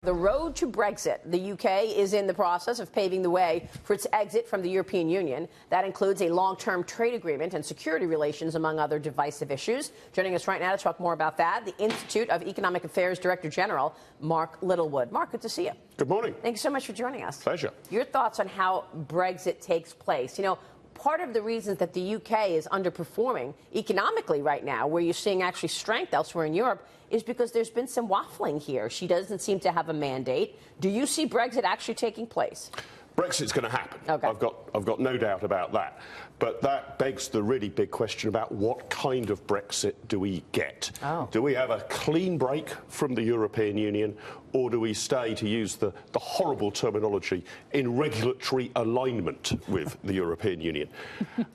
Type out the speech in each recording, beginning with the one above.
The road to Brexit. The UK is in the process of paving the way for its exit from the European Union. That includes a long-term trade agreement and security relations, among other divisive issues. Joining us right now to talk more about that, the Institute of Economic Affairs Director General, Mark Littlewood. Mark, good to see you. Good morning. Thank you so much for joining us. Pleasure. Your thoughts on how Brexit takes place. You know, part of the reasons that the UK is underperforming economically right now, where you're seeing actually strength elsewhere in Europe, is because there's been some waffling here. She doesn't seem to have a mandate. Do you see Brexit actually taking place? Brexit's going to happen. Okay. I've got no doubt about that. But that begs the really big question about what kind of Brexit do we get? Do we have a clean break from the European Union, or do we stay, to use the horrible terminology, in regulatory alignment with the European Union?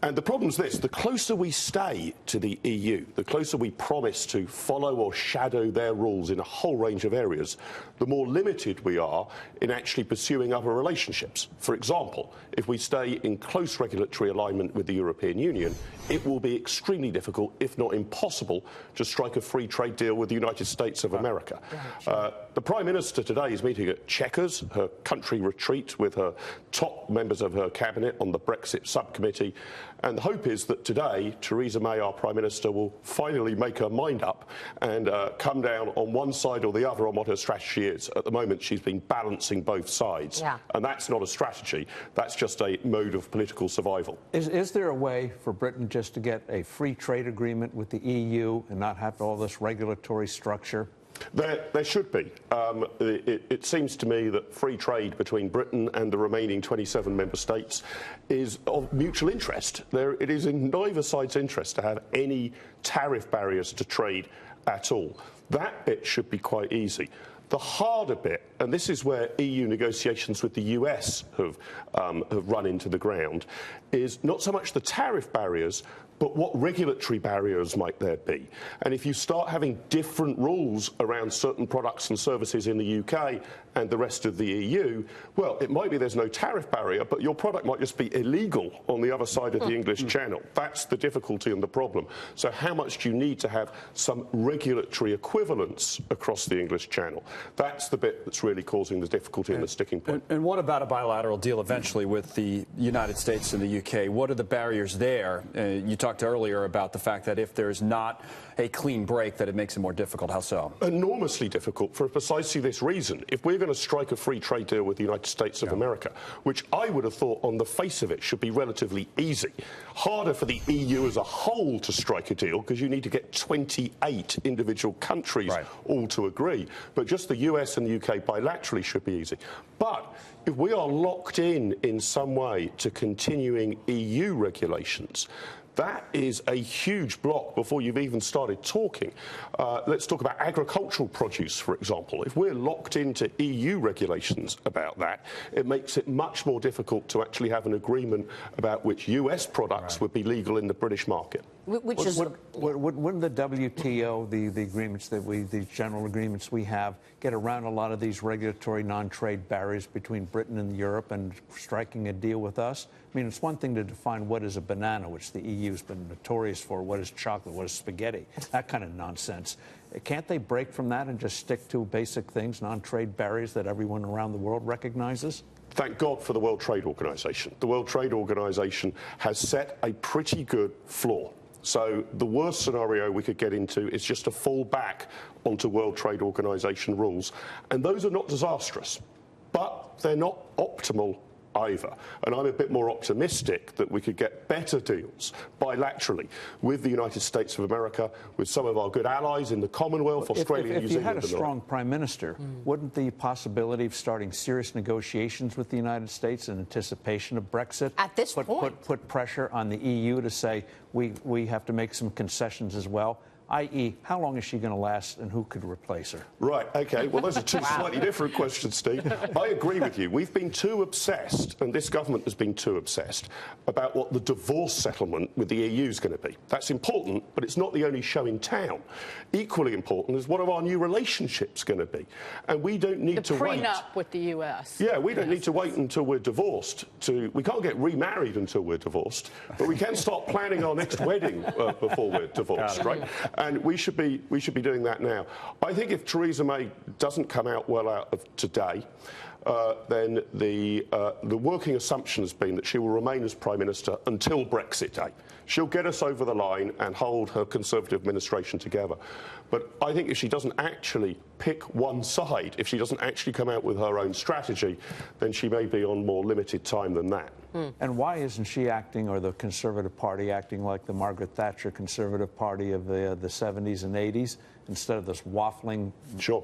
And the problem's this: the closer we stay to the EU, the closer we promise to follow or shadow their rules in a whole range of areas, the more limited we are in actually pursuing other relationships. For example, if we stay in close regulatory alignment with the European Union, it will be extremely difficult, if not impossible, to strike a free trade deal with the United States of America. The Prime Minister today is meeting at Chequers, her country retreat, with her top members of her cabinet on the Brexit subcommittee. And the hope is that today, Theresa May, our Prime Minister, will finally make her mind up and come down on one side or the other on what her strategy is. At the moment, she's been balancing both sides. And that's not a strategy. That's just a mode of political survival. Is there a way for Britain just to get a free trade agreement with the EU and not have all this regulatory structure? There should be. It seems to me that free trade between Britain and the remaining 27 member states is of mutual interest. It is in neither side's interest to have any tariff barriers to trade at all. That bit should be quite easy. The harder bit, and this is where EU negotiations with the US have run into the ground, is not so much the tariff barriers, but what regulatory barriers might there be? And if you start having different rules around certain products and services in the UK and the rest of the EU, well, it might be there's no tariff barrier, but your product might just be illegal on the other side of the English Channel. That's the difficulty and the problem. So how much do you need to have some regulatory equivalence across the English Channel? That's the bit that's really causing the difficulty and the sticking point. And what about a bilateral deal eventually with the United States and the UK? What are the barriers there? You talked earlier about the fact that if there's not a clean break, that it makes it more difficult. How so? Enormously difficult for precisely this reason. If we're going to strike a free trade deal with the United States of America, which I would have thought on the face of it should be relatively easy, harder for the EU as a whole to strike a deal because you need to get 28 individual countries all to agree. But just the US and the UK bilaterally should be easy. But if we are locked in some way to continuing EU regulations, that is a huge block before you've even started talking. Let's talk about agricultural produce, for example. If we're locked into EU regulations about that, it makes it much more difficult to actually have an agreement about which US products would be legal in the British market. Wouldn't the WTO, the agreements that the general agreements we have, get around a lot of these regulatory non-trade barriers between Britain and Europe and striking a deal with us? I mean, it's one thing to define what is a banana, which the EU's been notorious for, what is chocolate, what is spaghetti, that kind of nonsense. Can't they break from that and just stick to basic things, non-trade barriers that everyone around the world recognizes? Thank God for the World Trade Organization. The World Trade Organization has set a pretty good floor. So the worst scenario we could get into is just to fall back onto World Trade Organization rules. And those are not disastrous, but they're not optimal either. And I'm a bit more optimistic that we could get better deals bilaterally with the United States of America, with some of our good allies in the Commonwealth, Australia, New Zealand. If you had a strong Prime Minister, wouldn't the possibility of starting serious negotiations with the United States in anticipation of Brexit at this point put pressure on the EU to say we have to make some concessions as well? i.e., how long is she going to last and who could replace her? Right, OK. Well, those are two slightly different questions, Steve. I agree with you. We've been too obsessed, and this government has been too obsessed, about what the divorce settlement with the EU is going to be. That's important, but it's not the only show in town. Equally important is what are our new relationships going to be? And we don't need to wait. The prenup with the US. Yeah, we don't need to wait until we're divorced. We can't get remarried until we're divorced, but we can start planning our next wedding before we're divorced, right? And we should be doing that now. I think if Theresa May doesn't come out well out of today, then the working assumption has been that she will remain as Prime Minister until Brexit Day. She'll get us over the line and hold her Conservative administration together. But I think if she doesn't actually pick one side, if she doesn't actually come out with her own strategy, then she may be on more limited time than that. And why isn't she acting, or the Conservative Party acting like the Margaret Thatcher Conservative Party of the 70s and 80s, instead of this waffling? Sure.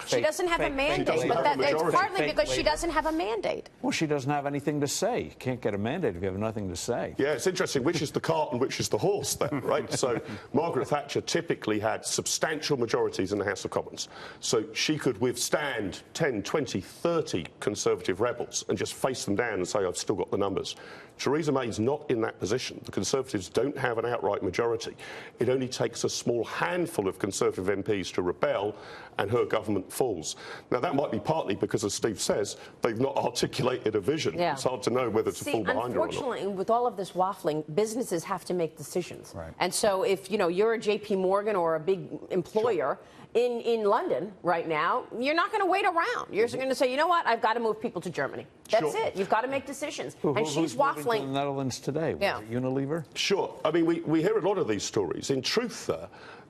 She doesn't have a mandate, but it's partly because she doesn't have a mandate. Well, she doesn't have anything to say. You can't get a mandate if you have nothing to say. Yeah, it's interesting. Which is the cart and which is the horse there, right? So Margaret Thatcher typically had substantial majorities in the House of Commons. So she could withstand 10, 20, 30 Conservative rebels and just face them down and say, I've still got the numbers. Theresa May's not in that position. The Conservatives don't have an outright majority. It only takes a small handful of Conservative MPs to rebel, and her government falls. Now, that might be partly because, as Steve says, they've not articulated a vision. Yeah. It's hard to know whether to fall behind her or not. Unfortunately, with all of this waffling, businesses have to make decisions. Right. And so if, you're a J.P. Morgan or a big employer, sure, in London right now, you're not going to wait around. You're going to say, you know what, I've got to move people to Germany. That's it. You've got to make decisions. And she's waffling. Moving to the Netherlands today? Yeah. Unilever? Sure. I mean, we hear a lot of these stories. In truth,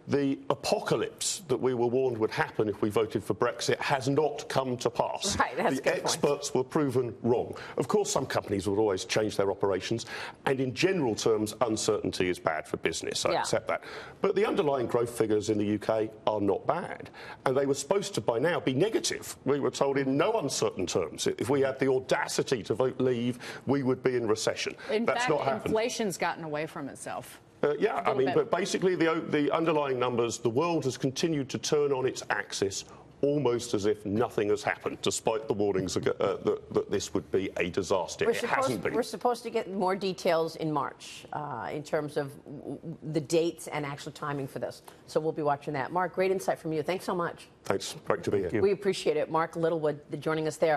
the apocalypse that we were warned would happen if we voted for Brexit has not come to pass. Right, that's a good point. The experts were proven wrong. Of course, some companies will always change their operations, and in general terms, uncertainty is bad for business. I accept that. But the underlying growth figures in the UK are not bad, and they were supposed to, by now, be negative. We were told in no uncertain terms if we had the audacity to vote leave, we would be in recession. That's not happened. Inflation's gotten away from itself. Yeah, I mean, but basically the underlying numbers, the world has continued to turn on its axis almost as if nothing has happened, despite the warnings that this would be a disaster. It hasn't been. We're supposed to get more details in March in terms of the dates and actual timing for this. So we'll be watching that. Mark, great insight from you. Thanks so much. Thanks. Great to be here. We appreciate it. Mark Littlewood joining us there.